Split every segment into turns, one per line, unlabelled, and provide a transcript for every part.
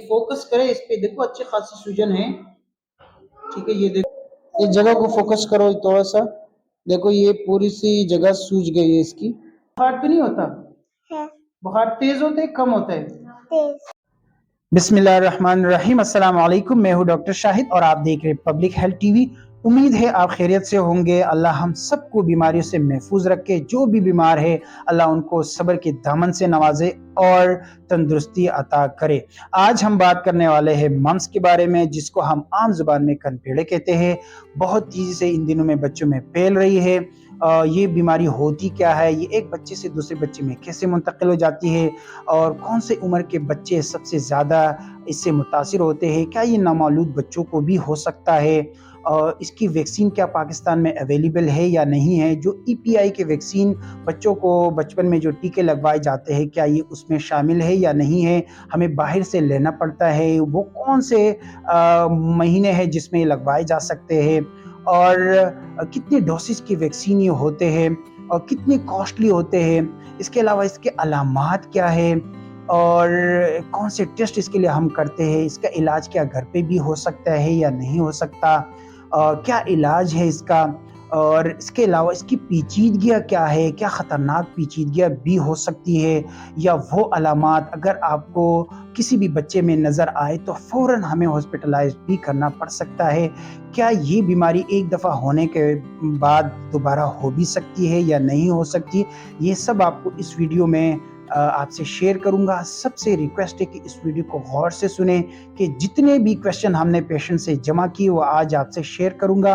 Focus करें इस पे, देखो अच्छी खासी सूजन है। ठीक है, ये देखो इस जगह को फोकस करो थोड़ा सा, देखो ये पूरी सी जगह सूज गई है इसकी। बुखार तो नहीं होता है? बुखार तेज होता है कम होता है? तेज। बिस्मिल्लाहिर्रहमानिर्रहीम, अस्सलाम वालेकुम। मैं हूँ डॉक्टर शाहिद और आप देख रहे हैं पब्लिक हेल्थ टीवी। उम्मीद है आप खैरियत से होंगे। अल्लाह हम सबको बीमारियों से महफूज रखे। जो भी बीमार है अल्लाह उनको सब्र के दामन से नवाजे और तंदुरुस्ती अता करे। आज हम बात करने वाले हैं मम्स के बारे में, जिसको हम आम जुबान में कनपेड़े कहते हैं। बहुत तेजी से इन दिनों में बच्चों में फैल रही है। ये बीमारी होती क्या है, ये एक बच्चे से दूसरे बच्चे में कैसे मुंतकिल हो जाती है, और कौन से उम्र के बच्चे सबसे ज़्यादा इससे मुतासिर होते हैं, क्या ये नामालूद बच्चों को भी हो सकता है, और इसकी वैक्सीन क्या पाकिस्तान में अवेलेबल है या नहीं है। जो ईपीआई के वैक्सीन बच्चों को बचपन में जो टीके लगवाए जाते हैं, क्या ये उसमें शामिल है या नहीं है, हमें बाहर से लेना पड़ता है, वो कौन से महीने हैं जिसमें ये लगवाए जा सकते हैं, और कितने डोसेज की वैक्सीन ये होते हैं और कितने कॉस्टली होते हैं। इसके अलावा इसके अलामात क्या है और कौन से टेस्ट इसके लिए हम करते हैं, इसका इलाज क्या घर पे भी हो सकता है या नहीं हो सकता, क्या इलाज है इसका, और इसके अलावा इसकी पेचीदगियाँ क्या है, क्या ख़तरनाक पेचीदगियाँ भी हो सकती है, या वो अलामात अगर आपको किसी भी बच्चे में नज़र आए तो फ़ौरन हमें हॉस्पिटलाइज भी करना पड़ सकता है। क्या ये बीमारी एक दफ़ा होने के बाद दोबारा हो भी सकती है या नहीं हो सकती, ये सब आपको इस वीडियो में आपसे शेयर करूंगा। सबसे रिक्वेस्ट है कि इस वीडियो को गौर से सुने, कि जितने भी क्वेश्चन हमने पेशेंट से जमा किए वो आज आपसे शेयर करूंगा,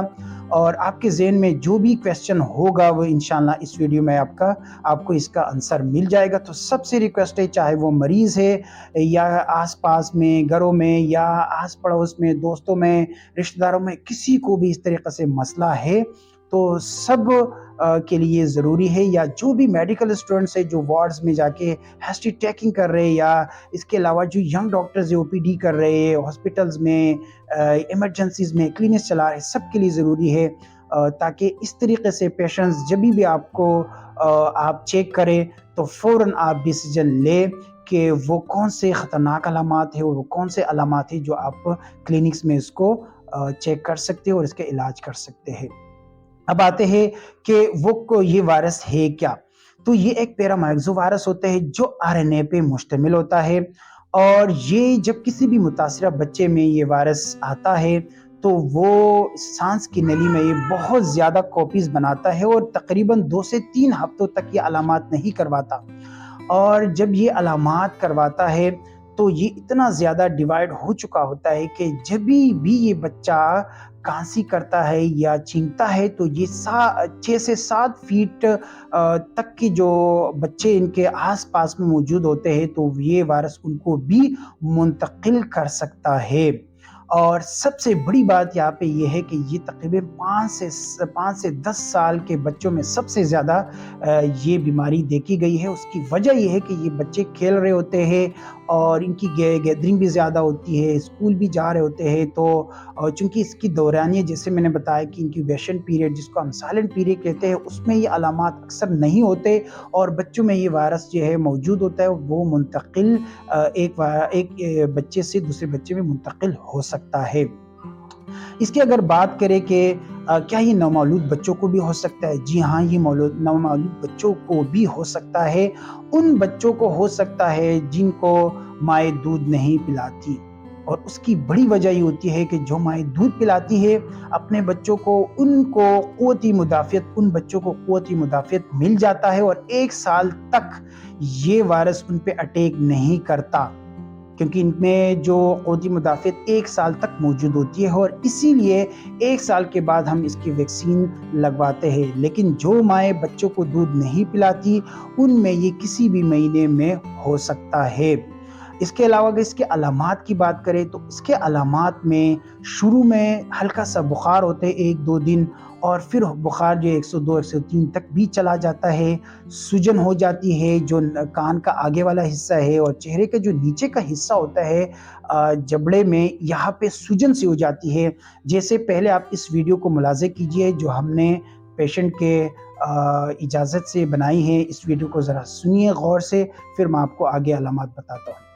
और आपके ज़हन में जो भी क्वेश्चन होगा वो इंशाल्लाह इस वीडियो में आपको इसका आंसर मिल जाएगा। तो सबसे रिक्वेस्ट है, चाहे वो मरीज़ है या आसपास में घरों में या आस पड़ोस में दोस्तों में रिश्तेदारों में, किसी को भी इस तरीके से मसला है तो सब के लिए ज़रूरी है, या जो भी मेडिकल स्टूडेंट्स है जो वार्ड्स में जाके हिस्ट्री टेकिंग कर रहे हैं, या इसके अलावा जो यंग डॉक्टर्स ओपीडी कर रहे हैं हॉस्पिटल्स में, इमरजेंसीज में क्लिनिक्स चला रहे, सब के लिए ज़रूरी है, ताकि इस तरीके से पेशेंट्स जब भी आपको आप चेक करें तो फ़ौरन आप डिसीजन लें कि वो कौन से ख़तरनाक अलामात है, वो कौन से अलामात है जो आप क्लिनिक्स में इसको चेक कर सकते हो और इसका इलाज कर सकते हैं। अब आते हैं कि ये वायरस है क्या। तो ये एक पैरामाइक्सो वायरस होता है जो आरएनए पे मुश्तमिल होता है, और ये जब किसी भी मुतासिरा बच्चे में ये वायरस आता है तो वो सांस की नली में ये बहुत ज़्यादा कॉपीज़ बनाता है, और तकरीबन 2 से 3 हफ्तों तक ये अलामात नहीं करवाता। और जब ये अलामात करवाता है तो ये इतना ज़्यादा डिवाइड हो चुका होता है कि जब भी ये बच्चा खांसी करता है या छींकता है तो ये 6 से 7 फीट तक के जो बच्चे इनके आसपास में मौजूद होते हैं तो ये वायरस उनको भी मुंतकिल कर सकता है। और सबसे बड़ी बात यहाँ पे ये है कि ये तकरीबन 5 से 10 साल के बच्चों में सबसे ज़्यादा ये बीमारी देखी गई है। उसकी वजह ये है कि ये बच्चे खेल रहे होते हैं और इनकी गैदरिंग भी ज़्यादा होती है, स्कूल भी जा रहे होते हैं, तो चूँकि इसकी दौरानिया जैसे मैंने बताया कि इंक्यूबेशन पीरियड जिसको हम साइलेंट पीरियड कहते हैं, उसमें ये अलामात अक्सर नहीं होते और बच्चों में ये वायरस जो है मौजूद होता है, वो मुंतकिल एक बच्चे से दूसरे बच्चे में मुंतकिल हो सकता है। इसकी अगर बात करें कि क्या ये नौमौलूद बच्चों को भी हो सकता है? जी हाँ, ये नौमौलूद बच्चों को भी हो सकता है। उन बच्चों को हो सकता है जिनको माएँ दूध नहीं पिलाती, और उसकी बड़ी वजह ये होती है कि जो माएँ दूध पिलाती है अपने बच्चों को, उन बच्चों को क़ुव्वती मुदाफ़ियत मिल जाता है, और 1 साल तक ये वायरस उन पे अटैक नहीं करता, क्योंकि इनमें जो क़ुव्वती मुदाफ़ियत 1 साल तक मौजूद होती है, और इसीलिए 1 साल के बाद हम इसकी वैक्सीन लगवाते हैं। लेकिन जो माएँ बच्चों को दूध नहीं पिलाती उनमें ये किसी भी महीने में हो सकता है। इसके अलावा अगर इसके अलामात की बात करें तो इसके अलामात में शुरू में हल्का सा बुखार होते है 1-2 दिन, और फिर बुखार जो 102-103 तक भी चला जाता है। सूजन हो जाती है जो कान का आगे वाला हिस्सा है, और चेहरे का जो नीचे का हिस्सा होता है जबड़े में, यहाँ पे सूजन सी हो जाती है। जैसे पहले आप इस वीडियो को मुलाज़ा कीजिए जो हमने पेशेंट के इजाज़त से बनाई है। इस वीडियो को ज़रा सुनिए गौर से, फिर मैं आपको आगे अलामात बताता हूँ।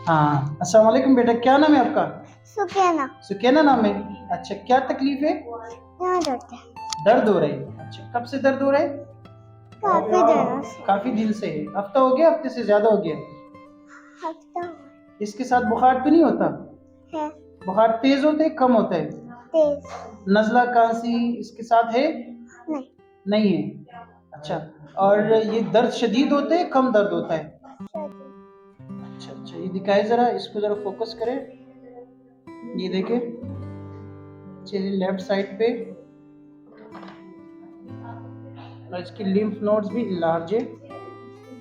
हाँ, अस्सलाम वालेकुम बेटा, क्या नाम है आपका?
सुकैना।
सुकैना नाम है। अच्छा, क्या तकलीफ है?
यहाँ डरते हैं।
दर्द हो रही है। अच्छा, कब से दर्द हो रहा है?
काफी दिनों से।
काफी दिन से है। हफ्ता हो गया, हफ्ते से ज्यादा हो गया?
हफ्ता
इसके साथ बुखार तो नहीं होता?
है।
बुखार तेज होता है, कम होता है?
तेज।
नजला खांसी इसके साथ है?
नहीं।
नहीं है। अच्छा, और ये दर्द शदीद होता है, कम दर्द होता है? अच्छा अच्छा, ये दिखाए जरा, इसको जरा फोकस करें। ये देखें, चलिए लेफ्ट साइड पे, और इसकी लिम्फ नोड्स भी लार्ज है।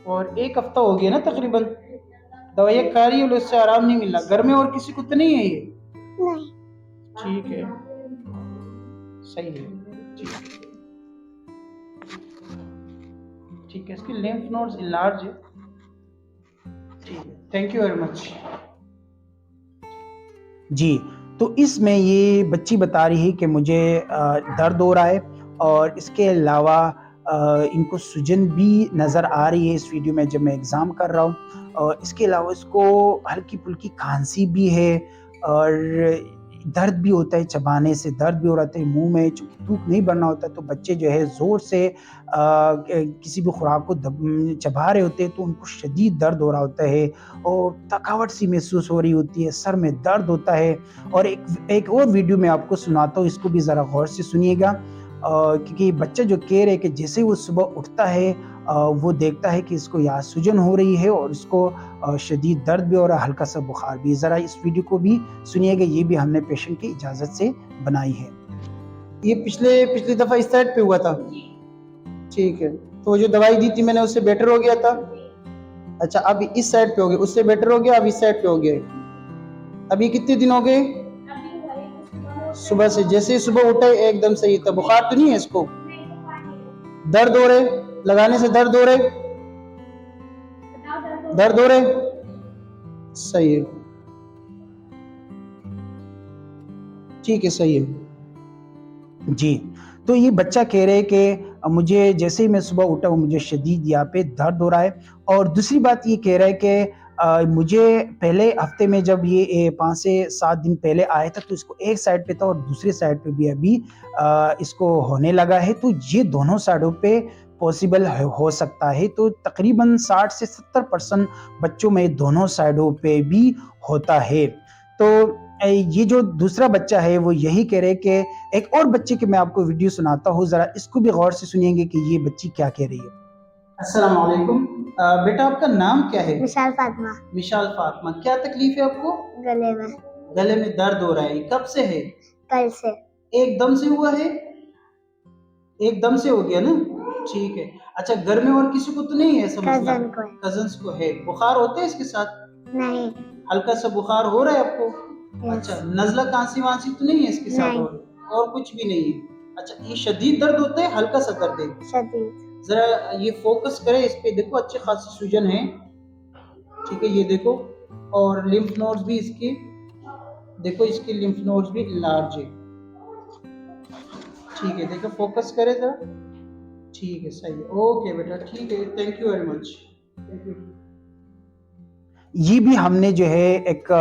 और एक हफ्ता हो गया ना तकरीबन, दवाइयाँ खा रही है, उससे आराम नहीं मिला। घर में और किसी को तो नहीं है ये?
नहीं।
ठीक है, सही है। ठीक है, ठीक है, इसकी लिम्फ नोड्स लार्ज है। ठीक है, थैंक यू वेरी मच। जी, तो इसमें ये बच्ची बता रही है कि मुझे दर्द हो रहा है, और इसके अलावा इनको सूजन भी नज़र आ रही है इस वीडियो में जब मैं एग्ज़ाम कर रहा हूँ, और इसके अलावा इसको हल्की-फुल्की खांसी भी है, और दर्द भी होता है, चबाने से दर्द भी हो रहा है मुँह में, चूँकि थूक नहीं भरना होता, तो बच्चे जो है ज़ोर से किसी भी खुराक को चबा रहे होते हैं, तो उनको शदीद दर्द हो रहा होता है, और थकावट सी महसूस हो रही होती है, सर में दर्द होता है। और एक और वीडियो मैं आपको सुनाता हूँ, इसको भी ज़रा गौर से सुनिएगा, क्योंकि बच्चा जो कह रहे हैं कि जैसे ही वो सुबह उठता है वो देखता है कि इसको यहाँ सूजन हो रही है, और इसको शदीद दर्द भी हो रहा है, हल्का सा बुखार भी। ज़रा इस वीडियो को भी सुनिएगा, ये भी हमने पेशेंट की इजाज़त से बनाई है। ये पिछली दफ़ा इस साइड पे हुआ था? ठीक है, तो जो दवाई दी थी मैंने, उससे बेटर हो गया था? अच्छा, अब इस साइड पे हो गया, उससे बेटर हो गया, अब इस साइड पे हो गया। अभी कितने दिन हो गए? सुबह से, जैसे ही सुबह उठे एकदम सही था। बुखार तो नहीं है इसको? दर्द हो रहे, लगाने से दर्द हो रहे? दर्द हो रहे? सही है, ठीक है, सही है। जी, तो ये बच्चा कह रहे हैं कि मुझे जैसे ही मैं सुबह उठा हूँ, मुझे शदीद यहाँ पे दर्द हो रहा है। और दूसरी बात ये कह रहा है कि मुझे पहले हफ्ते में जब ये 5 से 7 दिन पहले आया था, तो इसको एक साइड पे था और दूसरी साइड पे भी अभी इसको होने लगा है। तो ये दोनों साइडों पे पॉसिबल हो सकता है। तो तकरीबन 60 से 70% बच्चों में दोनों साइडों पे भी होता है। तो ये जो दूसरा बच्चा है वो यही कह रहे हैं कि एक और बच्चे की मैं आपको वीडियो सुनाता हूँ, ज़रा इसको भी गौर से सुनिएंगे कि ये बच्ची क्या कह रही है। अस्सलाम वालेकुम, बेटा आपका नाम क्या है?
मिसाल फातिमा।
मिशाल फातिमा, क्या तकलीफ है आपको?
गले में।
गले में दर्द हो रहा है, कब से है?
कल से।
एकदम से हुआ है? एकदम से हो गया ना? ठीक है। अच्छा, घर में और किसी को तो नहीं है ऐसा मसला?
कजन को है।
कजन्स को है। बुखार होते है इसके साथ?
नहीं।
हल्का सा बुखार हो रहा है आपको?
Yes.
अच्छा, नज़ला खांसी वांसी तो नहीं है इसके साथ?
नहीं।
और कुछ भी नहीं है? अच्छा, ये शदीद दर्द होता है, हल्का सा दर्द है?
शदीद।
जरा ये फोकस करें इस पे, देखो अच्छी खासी सूजन है। ठीक है, ये देखो, और लिम्फ नोड्स भी इसकी देखो, इसकी लिम्फ नोड्स भी लार्ज है। ठीक है, देखो फोकस करें जरा। ठीक है, सही है, ओके बेटा, ठीक है, thank you very much. Thank you. ये भी हमने जो है एक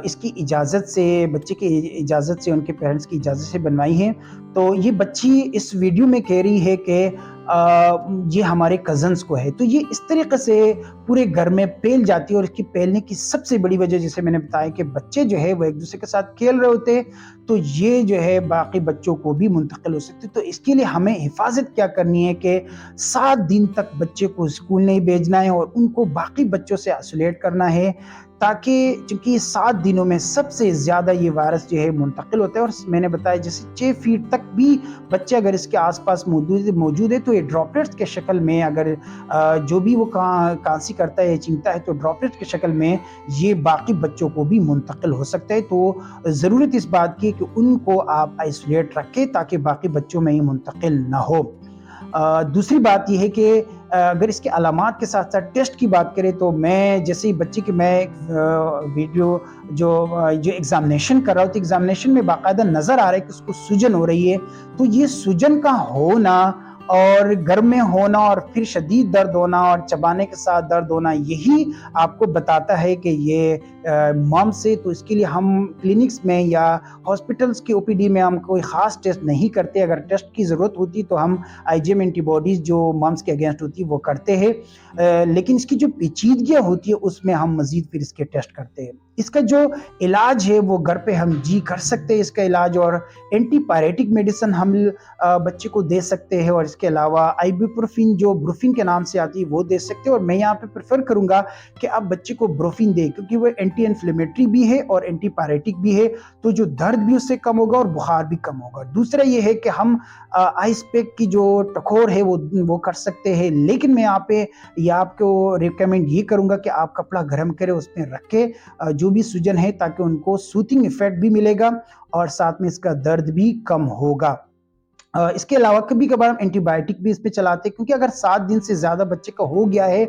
इसकी इजाज़त से, बच्चे की इजाज़त से, उनके पेरेंट्स की इजाज़त से बनवाई है। तो ये बच्ची इस वीडियो में कह रही है कि ये हमारे कज़न्स को है। तो ये इस तरीक़े से पूरे घर में फैल जाती है, और इसकी फैलने की सबसे बड़ी वजह, जैसे मैंने बताया, कि बच्चे जो है वो एक दूसरे के साथ खेल रहे होते हैं, तो ये जो है बाकी बच्चों को भी मुंतकिल हो सकती है। तो इसके लिए हमें हिफाजत क्या करनी है कि 7 दिन तक बच्चे को स्कूल नहीं भेजना है, और उनको बाकी बच्चों से आइसोलेट करना है, ताकि चूँकि 7 दिनों में सबसे ज़्यादा ये वायरस जो है मुंतकिल होता है। और मैंने बताया जैसे 6 फीट तक भी बच्चे अगर इसके आस-पास मौजूद है, तो ये ड्रॉपलेट्स के शक्ल में, अगर जो भी वो खाँसी करता है, छींकता है, तो ड्रॉपलेट्स की शक्ल में ये बाकी बच्चों को भी मुंतकिल हो सकता है। तो ज़रूरत इस बात की कि उनको आप आइसोलेट रखें, ताकि बाकी बच्चों में ये मुंतकिल ना हो। दूसरी बात ये है कि अगर इसके अलामात के साथ साथ टेस्ट की बात करें, तो मैं जैसे ही बच्चे की मैं वीडियो जो एग्जामिनेशन कर रहा हूँ, तो एग्जामिनेशन में बाकायदा नज़र आ रहा है कि उसको सूजन हो रही है। तो ये सूजन का होना اور گر میں ہونا اور پھر شدید درد ہونا اور چبانے کے ساتھ درد ہونا یہی آپ کو بتاتا ہے کہ یہ ممس ہے. تو اس کے لیے ہم کلینکس میں یا ہاسپٹلس کی او پی ڈی میں ہم کوئی خاص ٹیسٹ نہیں کرتے. اگر ٹیسٹ کی ضرورت ہوتی تو ہم آئی جی ایم اینٹی باڈیز جو ممس کے اگینسٹ ہوتی ہے وہ کرتے ہیں, لیکن اس کی جو پیچیدگیاں ہوتی ہے اس میں ہم مزید پھر اس کے ٹیسٹ کرتے ہیں. اس کا جو علاج ہے وہ گھر پہ ہم کر سکتے ہیں اس کا علاج, اور اینٹی پائریٹک میڈیسن ہم بچے کو دے سکتے ہیں, اور اس کے علاوہ آئیبوپروفین جو بروفین کے نام سے آتی ہے وہ دے سکتے ہیں. اور میں یہاں پہ پریفر کروں گا کہ آپ بچے کو بروفین دیں کیونکہ وہ اینٹی انفلیمیٹری بھی ہے اور اینٹی پائریٹک بھی ہے, تو جو درد بھی اس سے کم ہوگا اور بخار بھی کم ہوگا. دوسرا یہ ہے کہ ہم آئس پیک کی جو ٹکور ہے وہ کر سکتے ہیں, لیکن میں یہاں پہ یہ آپ کو ریکمینڈ یہ کروں گا کہ آپ کپڑا گرم کرے, اس میں رکھے جو بھی سوجن ہے تاکہ ان کو سوتنگ ایفیکٹ بھی ملے گا اور ساتھ میں اس کا درد بھی کم ہوگا. اس کے علاوہ کبھی کبھار ہم اینٹی بائیوٹک بھی اس پہ چلاتے ہیں, کیونکہ اگر 7 دن سے زیادہ بچے کا ہو گیا ہے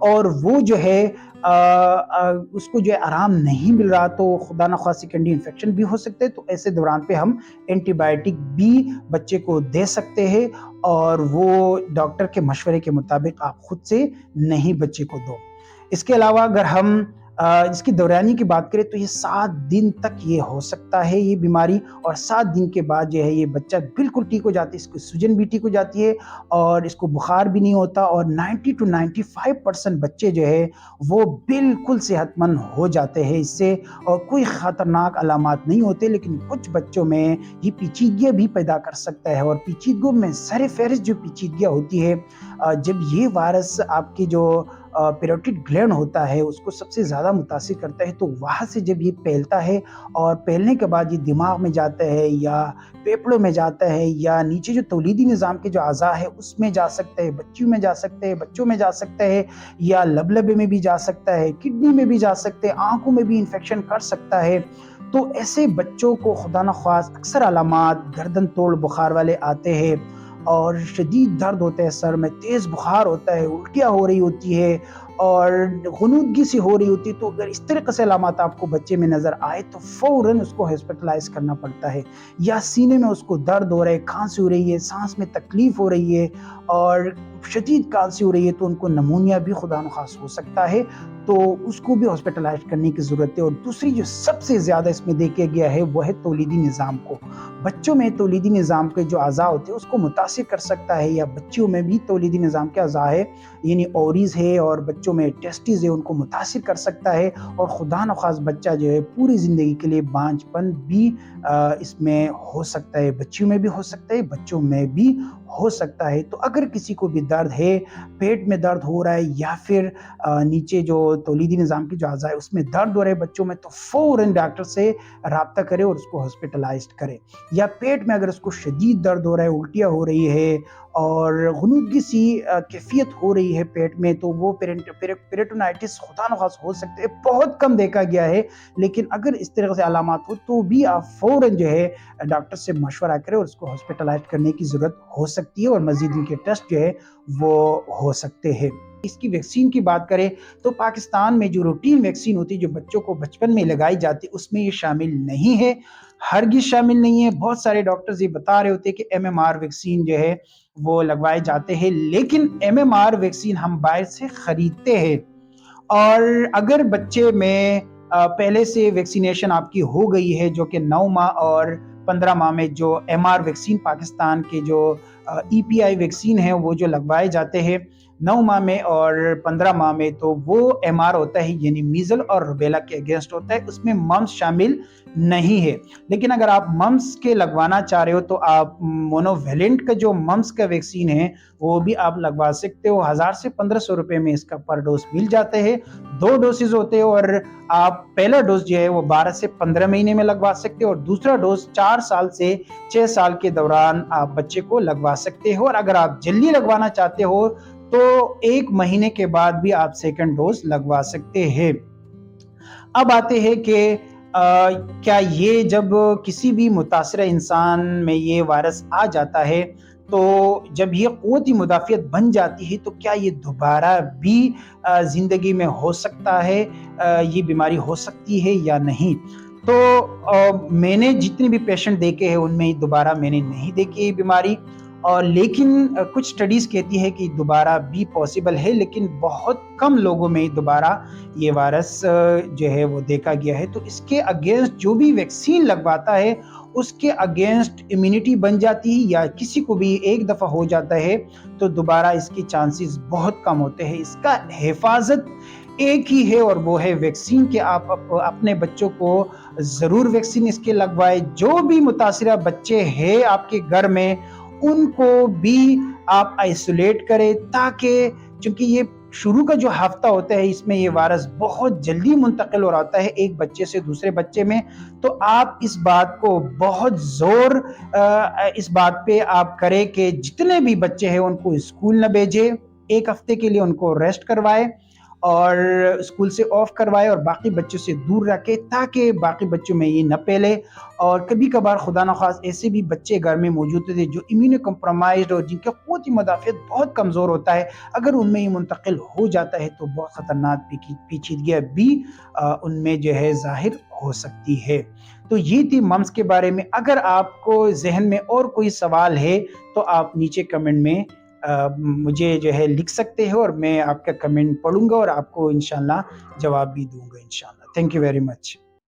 اور وہ جو ہے اس کو جو ہے آرام نہیں مل رہا تو خدا نخواستہ سیکنڈری انفیکشن بھی ہو سکتے ہیں. تو ایسے دوران پہ ہم اینٹی بائیوٹک بھی بچے کو دے سکتے ہیں, اور وہ ڈاکٹر کے مشورے کے مطابق آپ خود سے نہیں بچے کو دو. اس کے علاوہ اگر ہم اس کی دورانی کی بات کریں تو یہ 7 دن تک یہ ہو سکتا ہے یہ بیماری, اور 7 دن کے بعد جو ہے یہ بچہ بالکل ٹھیک ہو جاتی ہے, اس کی سوجن بھی ٹھیک ہو جاتی ہے اور اس کو بخار بھی نہیں ہوتا, اور 90 to 95% بچے جو ہے وہ بالکل صحت مند ہو جاتے ہیں اس سے, اور کوئی خطرناک علامات نہیں ہوتے. لیکن کچھ بچوں میں یہ پیچیدگیاں بھی پیدا کر سکتا ہے, اور پیچیدگیوں میں سر فہرست جو پیچیدگیاں ہوتی ہے جب یہ وائرس آپ کی جو پیروٹیڈ گلینڈ ہوتا ہے اس کو سب سے زیادہ متاثر کرتا ہے, تو وہاں سے جب یہ پھیلتا ہے اور پھیلنے کے بعد یہ دماغ میں جاتا ہے یا پھیپھڑوں میں جاتا ہے یا نیچے جو تولیدی نظام کے جو اعضاء ہے اس میں جا سکتا ہے, بچیوں میں جا سکتے ہیں, بچوں میں جا سکتا ہے, یا لبلبے میں بھی جا سکتا ہے, کڈنی میں بھی جا سکتے ہیں, آنکھوں میں بھی انفیکشن کر سکتا ہے. تو ایسے بچوں کو خدا نخواست اکثر علامات گردن توڑ بخار والے آتے ہیں, اور شدید درد ہوتا ہے, سر میں تیز بخار ہوتا ہے, الٹیاں ہو رہی ہوتی ہے اور غنودگی سی ہو رہی ہوتی ہے. تو اگر اس طریقے سے علامات آپ کو بچے میں نظر آئے تو فوراً اس کو ہاسپٹلائز کرنا پڑتا ہے. یا سینے میں اس کو درد ہو رہا ہے, کھانسی ہو رہی ہے, سانس میں تکلیف ہو رہی ہے اور شدید کھانسی ہو رہی ہے, تو ان کو نمونیا بھی خدا نخواست ہو سکتا ہے, تو اس کو بھی ہاسپٹلائز کرنے کی ضرورت ہے. اور دوسری جو سب سے زیادہ اس میں دیکھا گیا ہے وہ ہے تولیدی نظام کو. بچوں میں تولیدی نظام کے جو اعضاء ہوتے ہیں اس کو متاثر کر سکتا ہے, یا بچیوں میں بھی تولیدی نظام کے اعضاء ہے یعنی اوریز ہے اور بچوں میں ٹیسٹیز ہے ان کو متاثر کر سکتا ہے, اور خدا نخواست بچہ جو ہے پوری زندگی کے لیے بانجھ پن بھی اس میں ہو سکتا ہے, بچیوں میں بھی ہو سکتا ہے, بچوں میں بھی ہو سکتا ہے. تو اگر کسی کو بھی درد ہے, پیٹ میں درد ہو رہا ہے یا پھر نیچے جو تولیدی نظام کی جو اعضاء ہے اس میں درد ہو رہا ہے بچوں میں, تو فوراً ڈاکٹر سے رابطہ کرے اور اس کو ہاسپٹلائزڈ کرے. یا پیٹ میں اگر اس کو شدید درد ہو رہا ہے, الٹیاں ہو رہی ہے اور غنودگی سی کیفیت ہو رہی ہے پیٹ میں, تو وہ پیریٹونائٹس خدا نخواست ہو سکتے ہیں. بہت کم دیکھا گیا ہے, لیکن اگر اس طرح سے علامات ہو تو بھی آپ فوراً جو ہے ڈاکٹر سے مشورہ کریں اور اس کو ہاسپٹلائز کرنے کی ضرورت ہو سکتی ہے, اور مزید ان کے ٹیسٹ جو ہے وہ ہو سکتے ہیں. اس کی ویکسین کی بات کریں تو پاکستان میں جو روٹین ویکسین ہوتی ہے جو بچوں کو بچپن میں لگائی جاتی ہے اس میں یہ شامل نہیں ہے, ہرگز شامل نہیں ہے. بہت سارے ڈاکٹرز یہ بتا رہے ہوتے ہیں کہ ایم ایم آر ویکسین جو ہے وہ لگوائے جاتے ہیں, لیکن ایم ایم آر ویکسین ہم باہر سے خریدتے ہیں, اور اگر بچے میں پہلے سے ویکسینیشن آپ کی ہو گئی ہے جو کہ 9 ماہ اور 15 ماہ میں جو ایم آر ویکسین پاکستان کے جو ای پی آئی ویکسین ہے وہ جو لگوائے جاتے ہیں 9 ماہ میں اور 15 ماہ میں, تو وہ ایم آر ہوتا ہے یعنی میزل اور روبیلا کے اگینسٹ ہوتا ہے, اس میں ممس شامل نہیں ہے. لیکن اگر آپ ممس کے لگوانا چاہ رہے ہو تو آپ مونو ویلنٹ کا جو ممس کا ویکسین ہے وہ بھی آپ لگوا سکتے ہو. 1000 سے 1500 روپے میں اس کا پر ڈوز مل جاتے ہیں, 2 ڈوسز ہوتے ہیں, اور آپ پہلا ڈوز جو ہے وہ 12 سے 15 مہینے میں لگوا سکتے ہو, اور دوسرا ڈوز 4 سال سے 6 سال کے دوران آپ بچے کو لگوا سکتے ہو. اور اگر آپ جلدی لگوانا چاہتے ہو تو 1 مہینے کے بعد بھی آپ سیکنڈ ڈوز لگوا سکتے ہیں. اب آتے ہیں کہ کیا یہ جب کسی بھی متاثرہ انسان میں یہ وائرس آ جاتا ہے تو جب یہ قوتی مدافعت بن جاتی ہے تو کیا یہ دوبارہ بھی زندگی میں ہو سکتا ہے, یہ بیماری ہو سکتی ہے یا نہیں؟ تو میں نے جتنے بھی پیشنٹ دیکھے ہیں ان میں دوبارہ میں نے نہیں دیکھی یہ بیماری, اور لیکن کچھ سٹڈیز کہتی ہے کہ دوبارہ بھی پاسبل ہے، لیکن بہت کم لوگوں میں دوبارہ یہ وائرس جو ہے وہ دیکھا گیا ہے۔ تو اس کے اگینسٹ جو بھی ویکسین لگواتا ہے اس کے اگینسٹ امیونٹی بن جاتی ہے، یا کسی کو بھی ایک دفعہ ہو جاتا ہے تو دوبارہ اس کی چانسز بہت کم ہوتے ہیں۔ اس کا حفاظت ایک ہی ہے، اور وہ ہے ویکسین، کہ آپ اپنے بچوں کو ضرور ویکسین اس کے لگوائے۔ جو بھی متاثرہ بچے ہیں آپ کے گھر میں ان کو بھی آپ آئسولیٹ کریں، تاکہ چونکہ یہ شروع کا جو ہفتہ ہوتا ہے اس میں یہ وائرس بہت جلدی منتقل ہو رہا ہے ایک بچے سے دوسرے بچے میں۔ تو آپ اس بات کو بہت زور اس بات پہ آپ کریں کہ جتنے بھی بچے ہیں ان کو اسکول نہ بھیجے، ایک ہفتے کے لیے ان کو ریسٹ کروائے اور اسکول سے آف کروائے، اور باقی بچوں سے دور رکھے تاکہ باقی بچوں میں یہ نہ پھیلے۔ اور کبھی کبھار خدا نخواست ایسے بھی بچے گھر میں موجود ہوتے ہیں جو امیونو کمپرومائزڈ اور جن کا قوتی مدافعت بہت کمزور ہوتا ہے، اگر ان میں یہ منتقل ہو جاتا ہے تو بہت خطرناک پیچیدگیاں بھی ان میں جو ہے ظاہر ہو سکتی ہے۔ تو یہ تھی ممس کے بارے میں۔ اگر آپ کو ذہن میں اور کوئی سوال ہے تو آپ نیچے کمنٹ میں مجھے جو ہے لکھ سکتے ہو، اور میں آپ کا کمنٹ پڑھوں گا اور آپ کو انشاءاللہ جواب بھی دوں گا انشاءاللہ۔ Thank you very much.